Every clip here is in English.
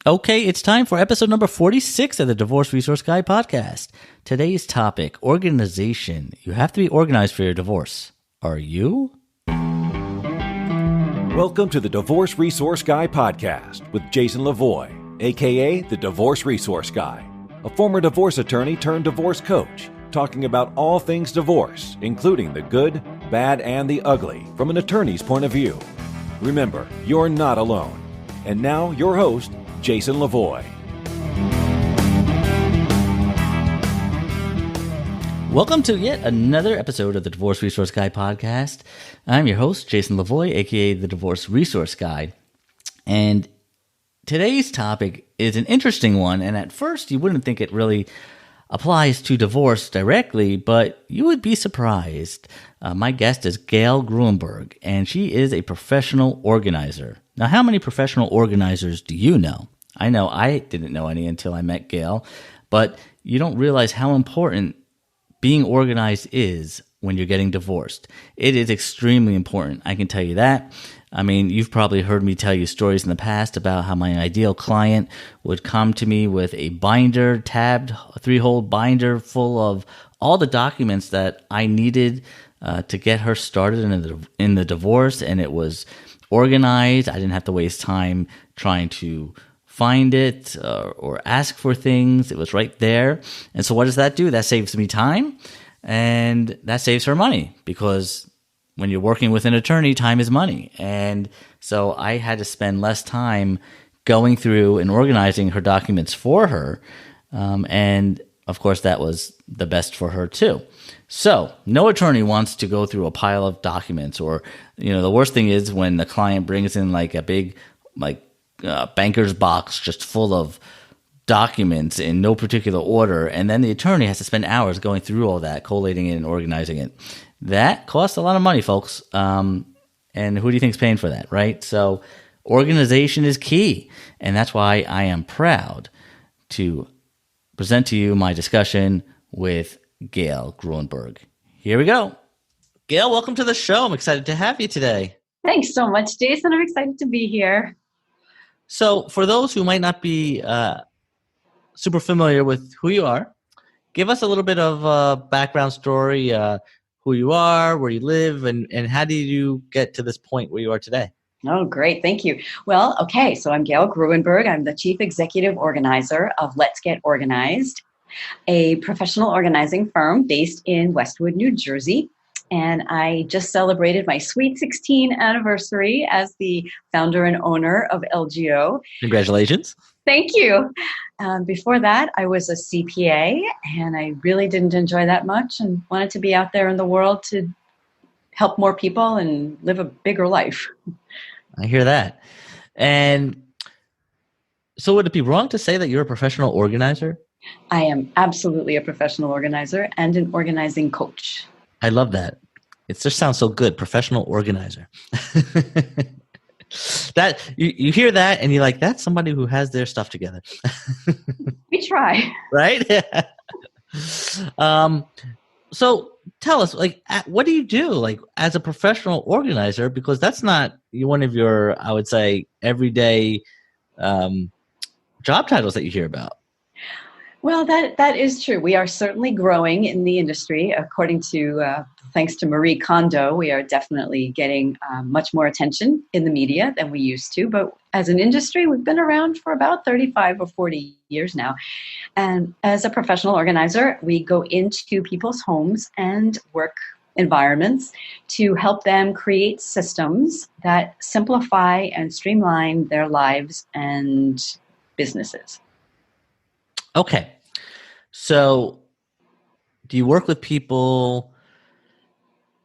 Okay, it's time for episode number 46 of the Divorce Resource Guide podcast. Today's topic, organization. You have to be organized for your divorce. Are you? Welcome to the Divorce Resource Guy podcast with Jason Levoy, aka the Divorce Resource Guy, a former divorce attorney turned divorce coach, talking about all things divorce, including the good, bad, and the ugly from an attorney's point of view. Remember, you're not alone. And now, your host, Jason Levoy. Welcome to yet another episode of the Divorce Resource Guide podcast. I'm your host, Jason Levoy, aka the Divorce Resource Guide. And today's topic is an interesting one, and at first you wouldn't think it really applies to divorce directly, but you would be surprised. My guest is Gayle Gruenberg, and she is a professional organizer. Now, how many professional organizers do you know? I know I didn't know any until I met Gayle, but you don't realize how important being organized is when you're getting divorced. It is extremely important. I can tell you that. I mean, you've probably heard me tell you stories in the past about how my ideal client would come to me with a binder, tabbed, three-hole binder full of all the documents that I needed to get her started in the divorce, and it was organized. I didn't have to waste time trying to find it or ask for things. It was right there. And so what does that do? That saves me time, and that saves her money, because when you're working with an attorney, time is money. And so I had to spend less time going through and organizing her documents for her. And of course, that was the best for her too. So no attorney wants to go through a pile of documents, or, the worst thing is when the client brings in like a big, banker's box just full of documents in no particular order. And then the attorney has to spend hours going through all that, collating it and organizing it. That costs a lot of money, folks. And who do you think is paying for that, right? So organization is key. And that's why I am proud to present to you my discussion with Gayle Gruenberg. Here we go. Gayle, welcome to the show. I'm excited to have you today. Thanks so much, Jason. I'm excited to be here. So for those who might not be super familiar with who you are, give us a little bit of a background story, who you are, where you live, and how did you get to this point where you are today? Oh, great. Thank you. Well, okay. So I'm Gayle Gruenberg. I'm the Chief Executive Organizer of Let's Get Organized, a professional organizing firm based in Westwood, New Jersey. And I just celebrated my sweet 16 anniversary as the founder and owner of LGO. Congratulations. Thank you. Before that, I was a CPA, and I really didn't enjoy that much and wanted to be out there in the world to help more people and live a bigger life. I hear that. And so would it be wrong to say that you're a professional organizer? I am absolutely a professional organizer and an organizing coach. I love that. It just sounds so good, professional organizer. That you hear that and you're like, that's somebody who has their stuff together. We try. Right? So tell us, what do you do, as a professional organizer? Because that's not one of your, I would say, everyday job titles that you hear about. Well, that is true. We are certainly growing in the industry. According to, thanks to Marie Kondo, we are definitely getting much more attention in the media than we used to. But as an industry, we've been around for about 35 or 40 years now. And as a professional organizer, we go into people's homes and work environments to help them create systems that simplify and streamline their lives and businesses. Okay. So do you work with people?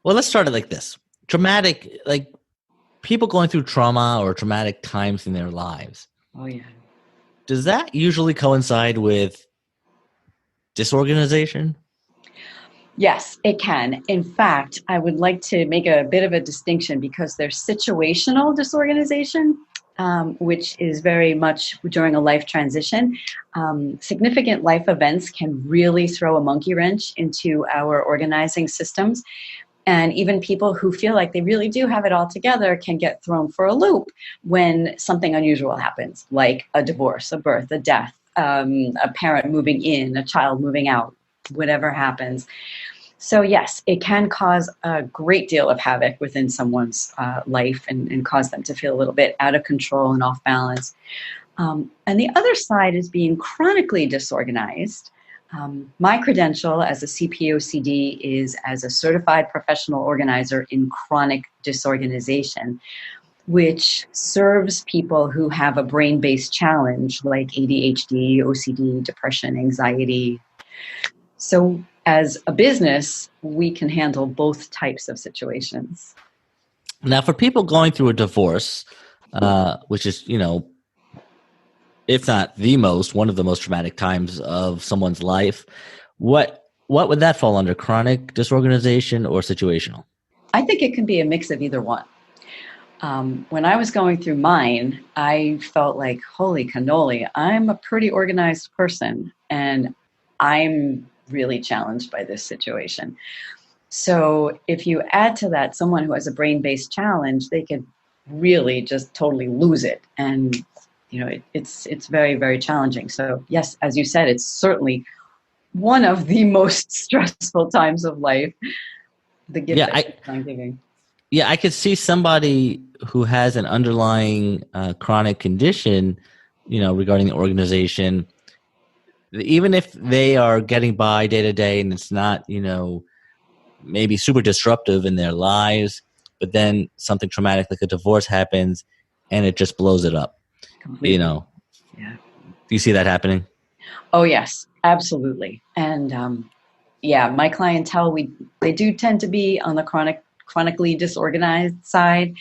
Well, let's start it like this. Traumatic, people going through trauma or traumatic times in their lives. Oh, yeah. Does that usually coincide with disorganization? Yes, it can. In fact, I would like to make a bit of a distinction, because there's situational disorganization, which is very much during a life transition. Significant life events can really throw a monkey wrench into our organizing systems. And even people who feel like they really do have it all together can get thrown for a loop when something unusual happens, like a divorce, a birth, a death, a parent moving in, a child moving out, whatever happens. So yes, it can cause a great deal of havoc within someone's life and cause them to feel a little bit out of control and off balance. And the other side is being chronically disorganized. My credential as a CPO-CD is as a certified professional organizer in chronic disorganization, which serves people who have a brain-based challenge like ADHD, OCD, depression, anxiety. So as a business, we can handle both types of situations. Now, for people going through a divorce, which is, if not one of the most traumatic times of someone's life, what would that fall under? Chronic disorganization or situational? I think it can be a mix of either one. When I was going through mine, I felt like, holy cannoli, I'm a pretty organized person, and I'm really challenged by this situation. So if you add to that someone who has a brain-based challenge, they could really just totally lose it. And it's very, very challenging. So yes, as you said, it's certainly one of the most stressful times of life. The gift that I'm giving. Yeah, I could see somebody who has an underlying chronic condition, regarding the organization, even if they are getting by day to day and it's not, maybe super disruptive in their lives, but then something traumatic like a divorce happens and it just blows it up. Completely. Yeah. Do you see that happening? Oh, yes, absolutely. And my clientele, they do tend to be on the chronically disorganized side.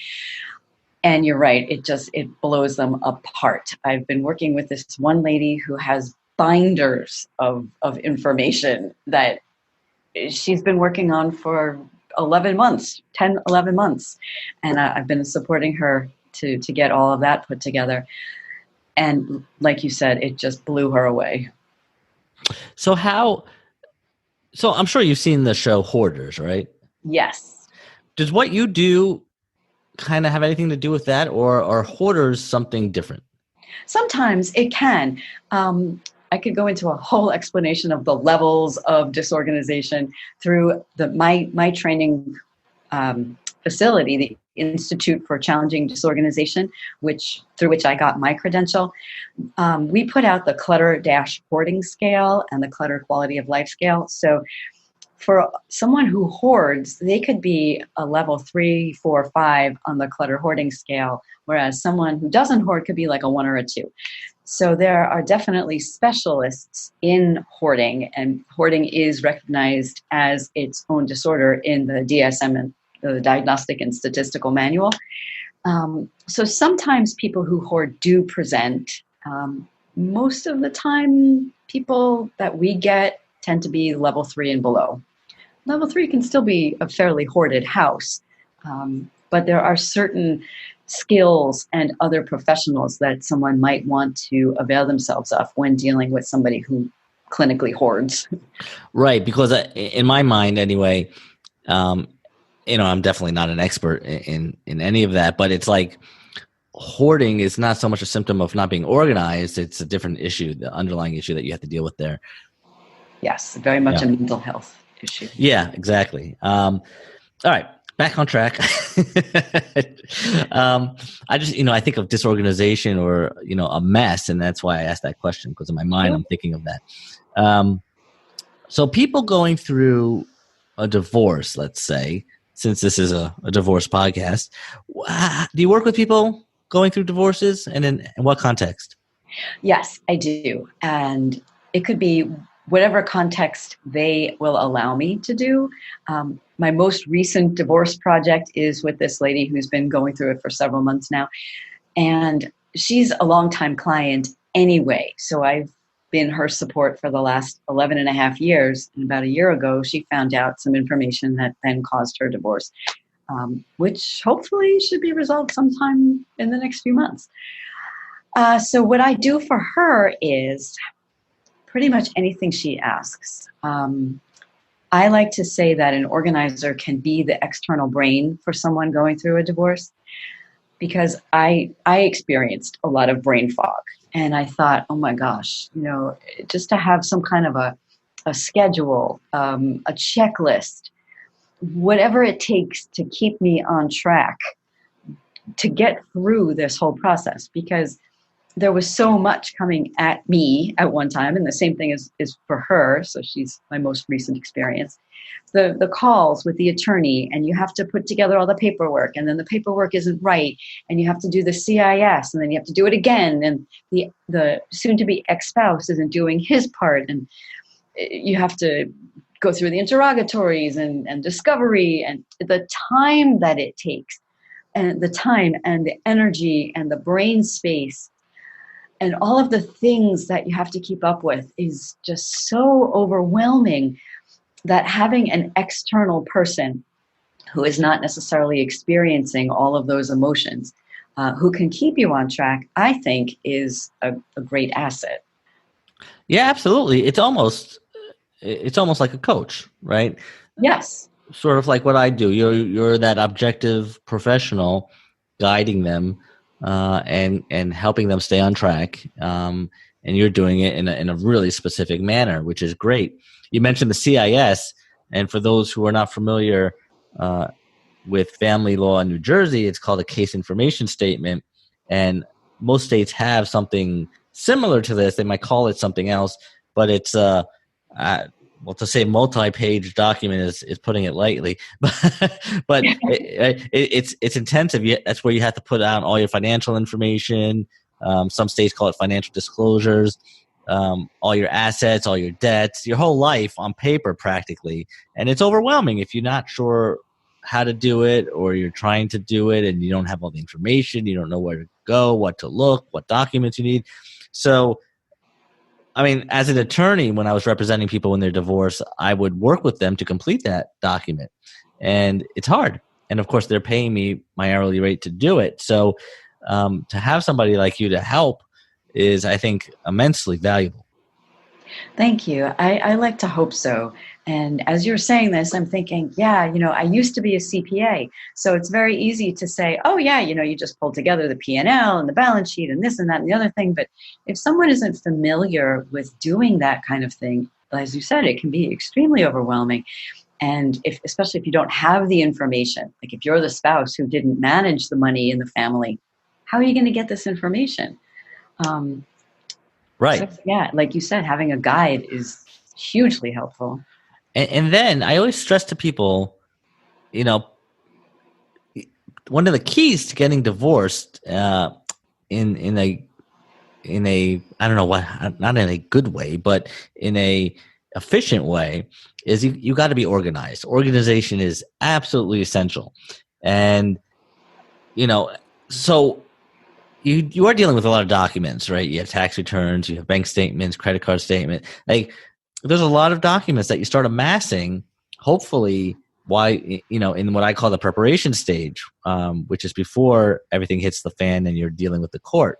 And you're right, it blows them apart. I've been working with this one lady who has binders of information that she's been working on for 11 months. And I've been supporting her to get all of that put together. And like you said, it just blew her away. So I'm sure you've seen the show Hoarders, right? Yes. Does what you do kind of have anything to do with that, or are hoarders something different? Sometimes it can. I could go into a whole explanation of the levels of disorganization through my training facility, the Institute for Challenging Disorganization, through which I got my credential. We put out the clutter-hoarding scale and the clutter quality of life scale. So for someone who hoards, they could be a level 3, 4, 5 on the clutter hoarding scale, whereas someone who doesn't hoard could be like a 1 or a 2. So there are definitely specialists in hoarding, and hoarding is recognized as its own disorder in the DSM, and the Diagnostic and Statistical Manual. So sometimes people who hoard do present. Most of the time, people that we get tend to be level 3 and below. Level 3 can still be a fairly hoarded house, but there are certain skills and other professionals that someone might want to avail themselves of when dealing with somebody who clinically hoards. Right, because in my mind anyway, I'm definitely not an expert in any of that, but it's like hoarding is not so much a symptom of not being organized. It's a different issue, the underlying issue that you have to deal with there. Yes, very much a mental health issue. Yeah, exactly. All right, back on track. I just, I think of disorganization or, a mess, and that's why I asked that question, because in my mind, I'm thinking of that. So people going through a divorce, let's say, since this is a divorce podcast, do you work with people going through divorces, and in what context? Yes, I do. And it could be whatever context they will allow me to do. My most recent divorce project is with this lady who's been going through it for several months now. And she's a longtime client anyway. So I've been her support for the last 11 and a half years. And about a year ago, she found out some information that then caused her divorce, which hopefully should be resolved sometime in the next few months. So what I do for her is pretty much anything she asks. I like to say that an organizer can be the external brain for someone going through a divorce, because I experienced a lot of brain fog, and I thought, oh my gosh, just to have some kind of a schedule, a checklist, whatever it takes to keep me on track to get through this whole process, because there was so much coming at me at one time, and the same thing is for her. So she's my most recent experience. The calls with the attorney, and you have to put together all the paperwork, and then the paperwork isn't right, and you have to do the CIS, and then you have to do it again, and the soon-to-be ex-spouse isn't doing his part, and you have to go through the interrogatories and discovery, and the time that it takes, and the time and the energy and the brain space and all of the things that you have to keep up with is just so overwhelming, that having an external person who is not necessarily experiencing all of those emotions, who can keep you on track, I think is a great asset. Yeah, absolutely. It's almost like a coach, right? Yes. Sort of like what I do. You're that objective professional guiding them and helping them stay on track. And you're doing it in a really specific manner, which is great. You mentioned the CIS, and for those who are not familiar with family law in New Jersey, it's called a case information statement. And most states have something similar to this. They might call it something else, but it's well, to say multi-page document is putting it lightly, but it's intensive. That's where you have to put out all your financial information. Some states call it financial disclosures, all your assets, all your debts, your whole life on paper practically. And it's overwhelming if you're not sure how to do it, or you're trying to do it and you don't have all the information, you don't know where to go, what to look, what documents you need. So, I mean, as an attorney, when I was representing people in their divorce, I would work with them to complete that document. And it's hard. And of course, they're paying me my hourly rate to do it. So to have somebody like you to help is, I think, immensely valuable. Thank you. I like to hope so. And as you're saying this, I'm thinking, yeah, I used to be a CPA. So it's very easy to say, oh, yeah, you just pull together the P&L and the balance sheet and this and that and the other thing. But if someone isn't familiar with doing that kind of thing, as you said, it can be extremely overwhelming. And especially if you don't have the information, like if you're the spouse who didn't manage the money in the family, how are you going to get this information? Right. So, yeah, like you said, having a guide is hugely helpful. And then I always stress to people, one of the keys to getting divorced in a I don't know what, not in a good way, but in a efficient way, is you got to be organized. Organization is absolutely essential. And so you are dealing with a lot of documents, right? You have tax returns, you have bank statements, credit card statement. Like, there's a lot of documents that you start amassing, hopefully, in what I call the preparation stage, which is before everything hits the fan and you're dealing with the court.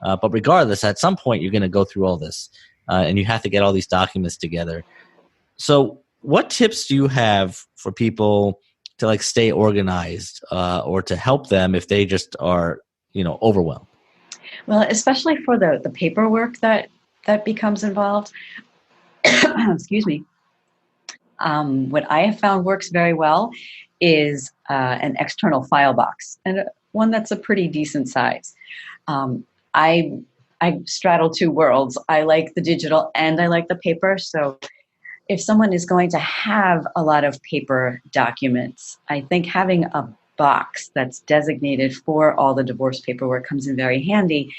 But regardless, at some point, you're going to go through all this, and you have to get all these documents together. So what tips do you have for people to stay organized, or to help them if they just are, overwhelmed? Well, especially for the paperwork that becomes involved. Excuse me. What I have found works very well is an external file box, and one that's a pretty decent size. I straddle two worlds. I like the digital and I like the paper. So if someone is going to have a lot of paper documents, I think having a box that's designated for all the divorce paperwork comes in very handy.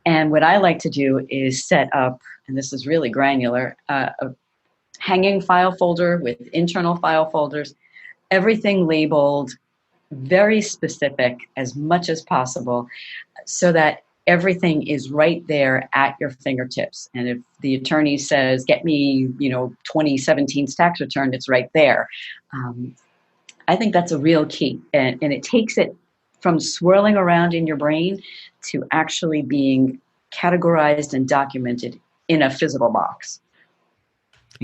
And what I like to do is set up, and this is really granular, a hanging file folder with internal file folders, everything labeled very specific as much as possible, so that everything is right there at your fingertips. And if the attorney says, get me, 2017's tax return, it's right there. I think that's a real key. And it takes it from swirling around in your brain to actually being categorized and documented in a physical box.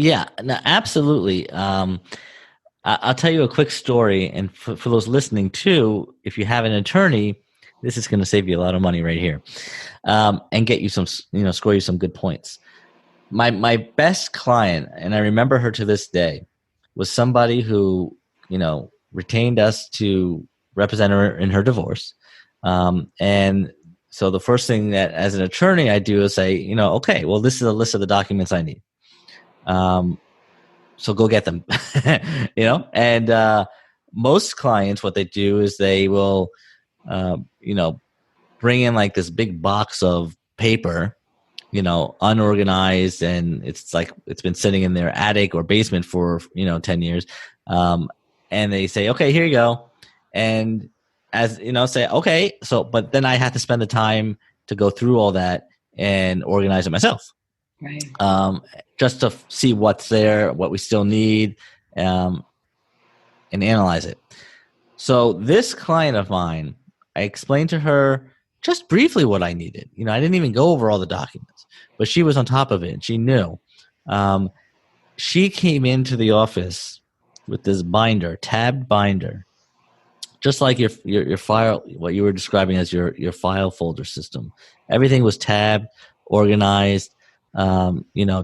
Yeah, no, absolutely. I'll tell you a quick story, and for those listening too, if you have an attorney, this is going to save you a lot of money right here, and get you some, score you some good points. My best client, and I remember her to this day, was somebody who retained us to represent her in her divorce, and so the first thing that as an attorney I do is say, okay, well, this is a list of the documents I need. So go get them. And most clients, what they do is they will bring in like this big box of paper, unorganized, and it's like it's been sitting in their attic or basement for 10 years, and they say, okay, here you go. And as say, okay, so but then I have to spend the time to go through all that and organize it myself. Right. Just to see what's there, what we still need, and analyze it. So this client of mine, I explained to her just briefly what I needed. I didn't even go over all the documents, but she was on top of it and she knew. She came into the office with this binder, tabbed binder, just like your file, what you were describing as your file folder system. Everything was tabbed, organized.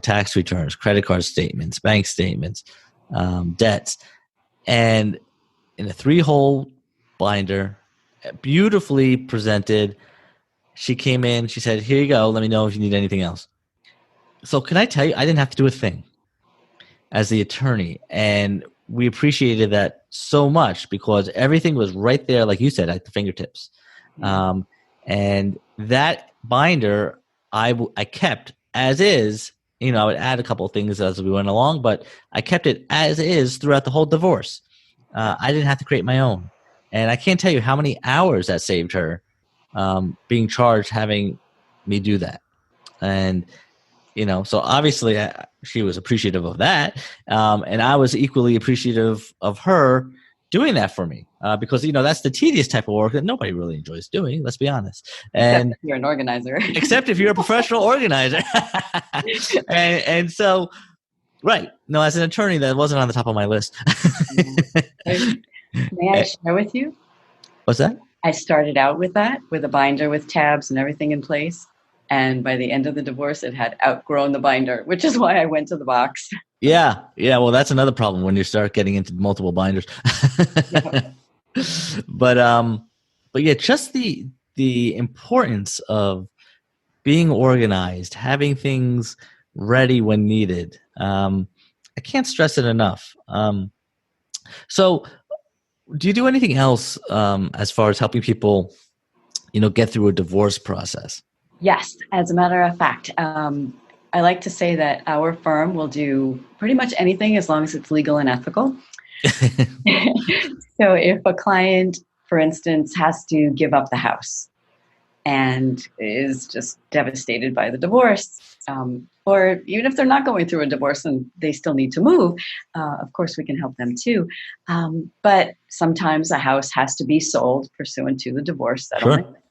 Tax returns, credit card statements, bank statements, debts, and in a 3-hole binder, beautifully presented. She came in, she said, here you go. Let me know if you need anything else. So can I tell you, I didn't have to do a thing as the attorney. And we appreciated that so much because everything was right there, like you said, at the fingertips. And that binder, I kept as is. I would add a couple of things as we went along, but I kept it as is throughout the whole divorce. I didn't have to create my own. And I can't tell you how many hours that saved her being charged having me do that. And, so obviously she was appreciative of that. And I was equally appreciative of her doing that for me because, that's the tedious type of work that nobody really enjoys doing. Let's be honest. And except if you're an organizer. Except if you're a professional organizer. and so, right. No, as an attorney, that wasn't on the top of my list. May I share with you? What's that? I started out with that, with a binder with tabs and everything in place. And by the end of the divorce, it had outgrown the binder, which is why I went to the box. Yeah. Well, that's another problem when you start getting into multiple binders. Yeah. But yeah, just the importance of being organized, having things ready when needed. I can't stress it enough. So do you do anything else as far as helping people, get through a divorce process? Yes. As a matter of fact, I like to say that our firm will do pretty much anything as long as it's legal and ethical. So if a client, for instance, has to give up the house and is just devastated by the divorce, or even if they're not going through a divorce and they still need to move, of course we can help them too. But sometimes a house has to be sold pursuant to the divorce settlement. Sure.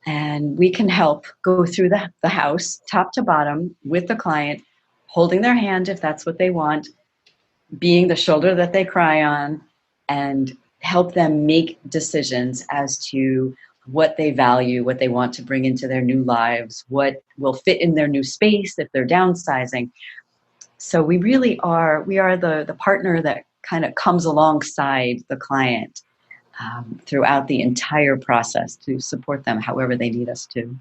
And we can help go through the house top to bottom with the client, holding their hand if that's what they want, being the shoulder that they cry on, and help them make decisions as to what they value, what they want to bring into their new lives, what will fit in their new space if they're downsizing. So we really are, the partner that kind of comes alongside the client throughout the entire process to support them however they need us to.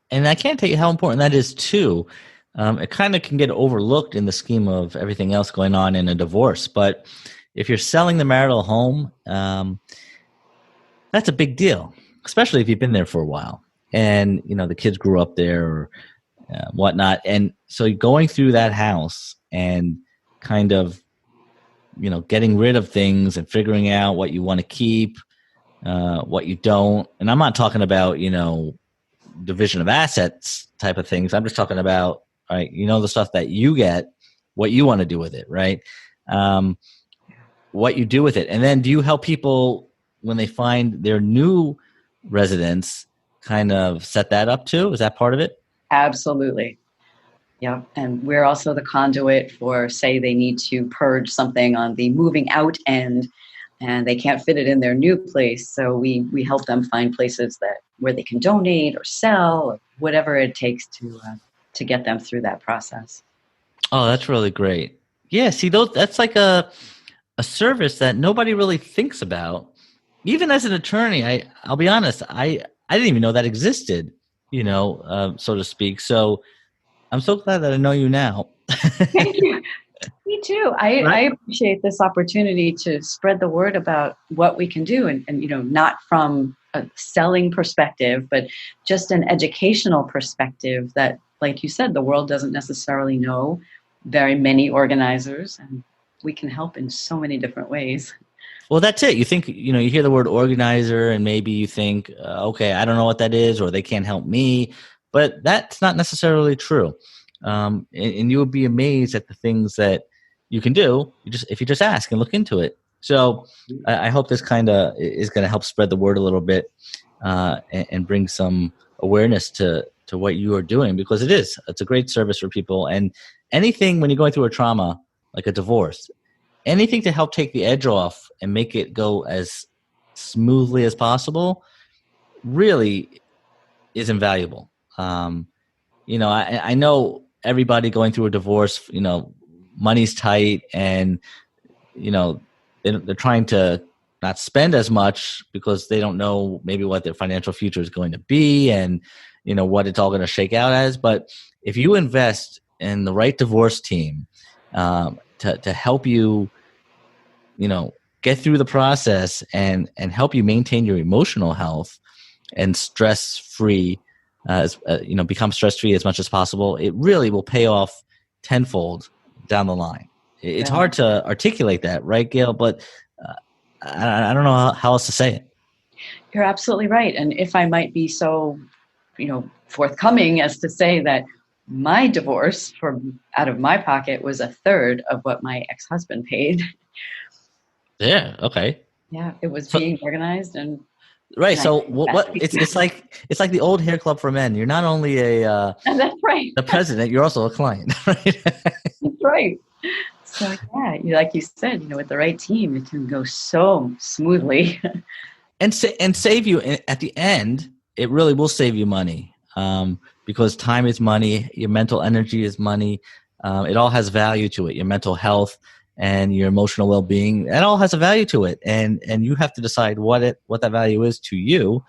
And I can't tell you how important that is too. It kind of can get overlooked in the scheme of everything else going on in a divorce. But if you're selling the marital home, that's a big deal, especially if you've been there for a while and, the kids grew up there or whatnot. And so going through that house and kind of, getting rid of things and figuring out what you want to keep, what you don't. And I'm not talking about, division of assets type of things. I'm just talking about, right, the stuff that you get, what you want to do with it, right? What you do with it. And then do you help people when they find their new residence kind of set that up too? Is that part of it? Absolutely. Yeah, and we're also the conduit for, say, they need to purge something on the moving out end, and they can't fit it in their new place. So we help them find places where they can donate or sell, or whatever it takes to get them through that process. Oh, that's really great. Yeah, see, that's like a service that nobody really thinks about. Even as an attorney, I'll be honest, I didn't even know that existed, so to speak. So I'm so glad that I know you now. Thank you. Me too. I Right? appreciate this opportunity to spread the word about what we can do, and not from a selling perspective, but just an educational perspective that, like you said, the world doesn't necessarily know very many organizers, and we can help in so many different ways. Well, that's it. You think, you hear the word organizer and maybe you think, okay, I don't know what that is, or they can't help me, but that's not necessarily true. And you would be amazed at the things that you can do if you just ask and look into it. So I hope this kind of is going to help spread the word a little bit, and bring some awareness to what you are doing, because it's a great service for people. And anything when you're going through a trauma, like a divorce, anything to help take the edge off and make it go as smoothly as possible really is invaluable. I know everybody going through a divorce, money's tight, and, they're trying to not spend as much because they don't know maybe what their financial future is going to be, and, what it's all going to shake out as. But if you invest in the right divorce team, to help you, get through the process and help you maintain your emotional health and stress free, become stress free as much as possible, it really will pay off tenfold down the line. It's Yeah. hard to articulate that, right, Gayle? But I don't know how else to say it. You're absolutely right. And if I might be so, forthcoming as to say that my divorce out of my pocket was a third of what my ex-husband paid. Yeah. Okay. Yeah, it was So, being organized, and right. and I So think what? It's like the old hair club for men. You're not only that's right. the president, you're also a client, right? That's right. So yeah, like you said, with the right team, it can go so smoothly. And save you at the end. It really will save you money, because time is money. Your mental energy is money. It all has value to it. Your mental health and your emotional well-being, it all has a value to it, and you have to decide what that value is to you.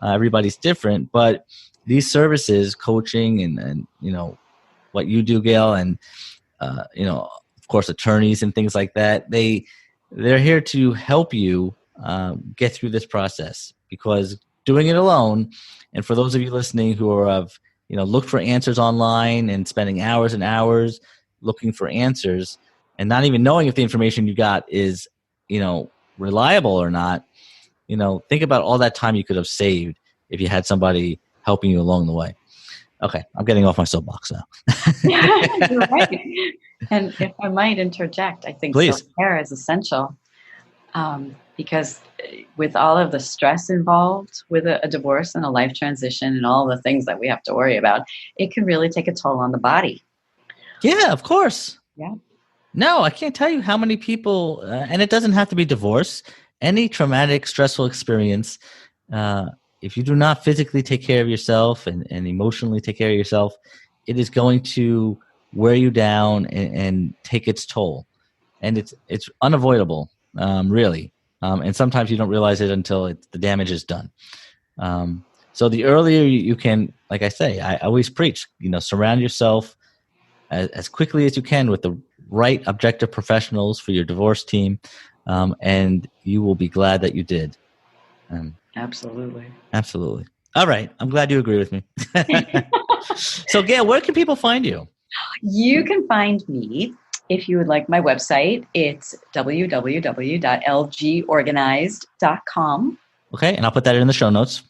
Everybody's different, but these services, coaching, and what you do, Gayle, and of course, attorneys and things like that. They're here to help you get through this process, because doing it alone, and for those of you listening who are looked for answers online and spending hours and hours looking for answers and not even knowing if the information you got is reliable or not, think about all that time you could have saved if you had somebody helping you along the way. Okay, I'm getting off my soapbox now. You're right. And if I might interject, I think Please. self-care is essential, because with all of the stress involved with a divorce and a life transition and all the things that we have to worry about, it can really take a toll on the body. Yeah, of course. Yeah. No, I can't tell you how many people, and it doesn't have to be divorce, any traumatic, stressful experience. If you do not physically take care of yourself and emotionally take care of yourself, it is going to wear you down and take its toll. And it's unavoidable, really. And sometimes you don't realize it until the damage is done. So the earlier you can, like I say, I always preach, surround yourself as quickly as you can with the right objective professionals for your divorce team, and you will be glad that you did. Absolutely. Absolutely. All right. I'm glad you agree with me. So, Gayle, where can people find you? You can find me, if you would like, my website. It's www.lgorganized.com. Okay. And I'll put that in the show notes.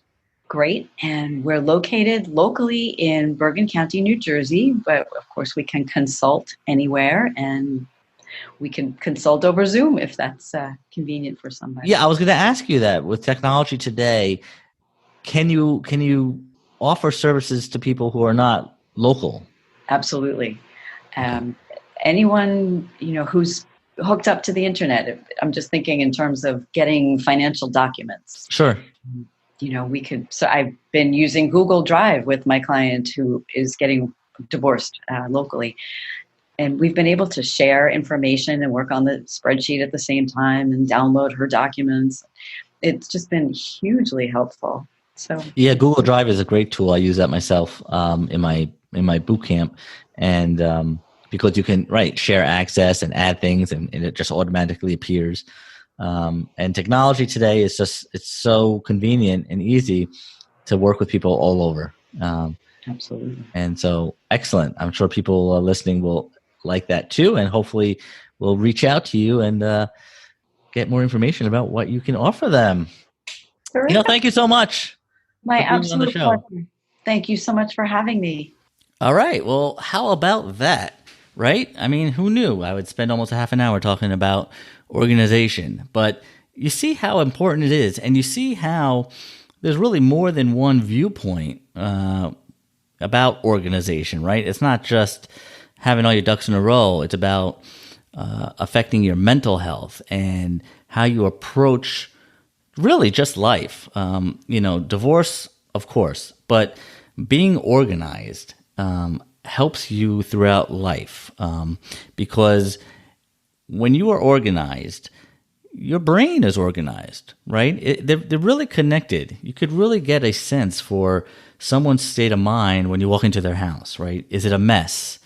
Great. And we're located locally in Bergen County, New Jersey, but of course we can consult anywhere, and we can consult over Zoom if that's convenient for somebody. Yeah, I was going to ask you that. With technology today, can you offer services to people who are not local? Absolutely. Anyone, who's hooked up to the internet, I'm just thinking in terms of getting financial documents. Sure. So I've been using Google Drive with my client who is getting divorced locally. And we've been able to share information and work on the spreadsheet at the same time and download her documents. It's just been hugely helpful. So yeah, Google Drive is a great tool. I use that myself in my boot camp, and because you can share access and add things, and it just automatically appears. And technology today is it's so convenient and easy to work with people all over. Absolutely. And so excellent. I'm sure people listening will like that too, and hopefully will reach out to you and get more information about what you can offer them. Thank you so much. My absolute pleasure. Thank you so much for having me. All right. Well, how about that? Right? I mean, who knew I would spend almost a half an hour talking about organization? But you see how important it is, and you see how there's really more than one viewpoint about organization, right? It's not just having all your ducks in a row. It's about affecting your mental health and how you approach really just life. Divorce, of course, but being organized helps you throughout life because when you are organized, your brain is organized, right? They're really connected. You could really get a sense for someone's state of mind when you walk into their house, right? Is it a mess?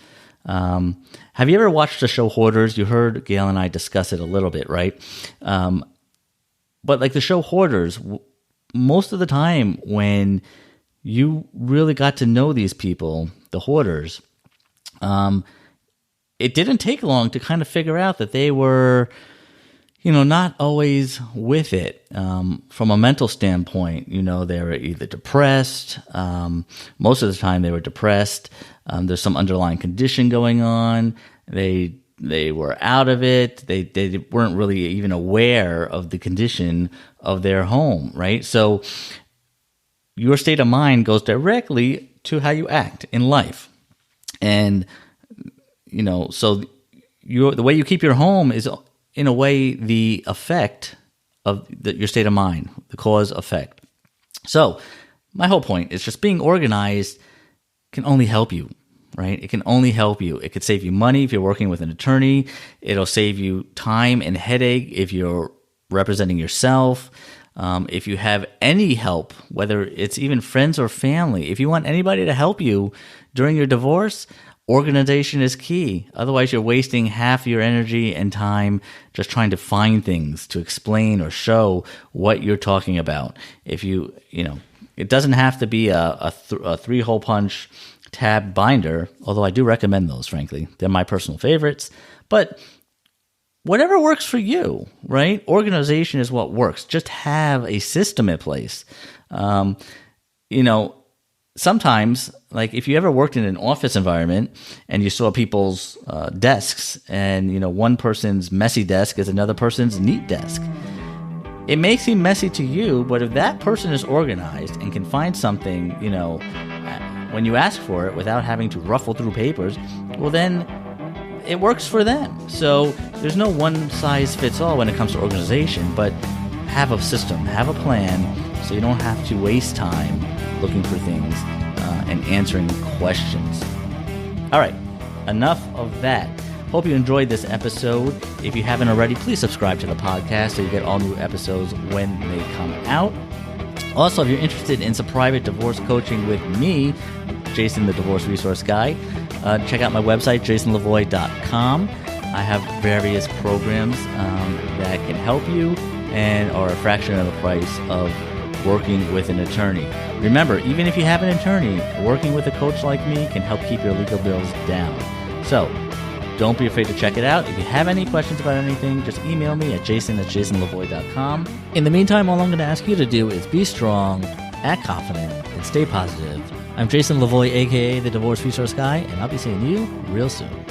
Have you ever watched the show Hoarders? You heard Gayle and I discuss it a little bit, right? But like the show Hoarders, most of the time when you really got to know these people, the hoarders, it didn't take long to kind of figure out that they were, not always with it from a mental standpoint. They were either depressed. Most of the time they were depressed. There's some underlying condition going on. They were out of it. They weren't really even aware of the condition of their home, right? So your state of mind goes directly to how you act in life. And, so the way you keep your home is, in a way, the effect of your state of mind, the cause effect. So my whole point is just being organized can only help you. Right? It can only help you. It could save you money if you're working with an attorney. It'll save you time and headache if you're representing yourself. If you have any help, whether it's even friends or family, if you want anybody to help you during your divorce, organization is key. Otherwise, you're wasting half your energy and time just trying to find things to explain or show what you're talking about. If it doesn't have to be a three-hole punch tab binder, although I do recommend those, frankly. They're my personal favorites. But whatever works for you, right? Organization is what works. Just have a system in place. Sometimes, like if you ever worked in an office environment and you saw people's desks and, one person's messy desk is another person's neat desk. It may seem messy to you, but if that person is organized and can find something, when you ask for it without having to ruffle through papers, well, then it works for them. So there's no one size fits all when it comes to organization, but have a system, have a plan, so you don't have to waste time looking for things and answering questions. All right, enough of that. Hope you enjoyed this episode. If you haven't already, please subscribe to the podcast so you get all new episodes when they come out. Also, if you're interested in some private divorce coaching with me, Jason, the Divorce Resource Guy, check out my website, jasonlevoy.com. I have various programs that can help you and are a fraction of the price of working with an attorney. Remember, even if you have an attorney, working with a coach like me can help keep your legal bills down. So, don't be afraid to check it out. If you have any questions about anything, just email me at jason@jasonlevoy.com. In the meantime, all I'm going to ask you to do is be strong, act confident, and stay positive. I'm Jason Levoy, a.k.a. the Divorce Resource Guy, and I'll be seeing you real soon.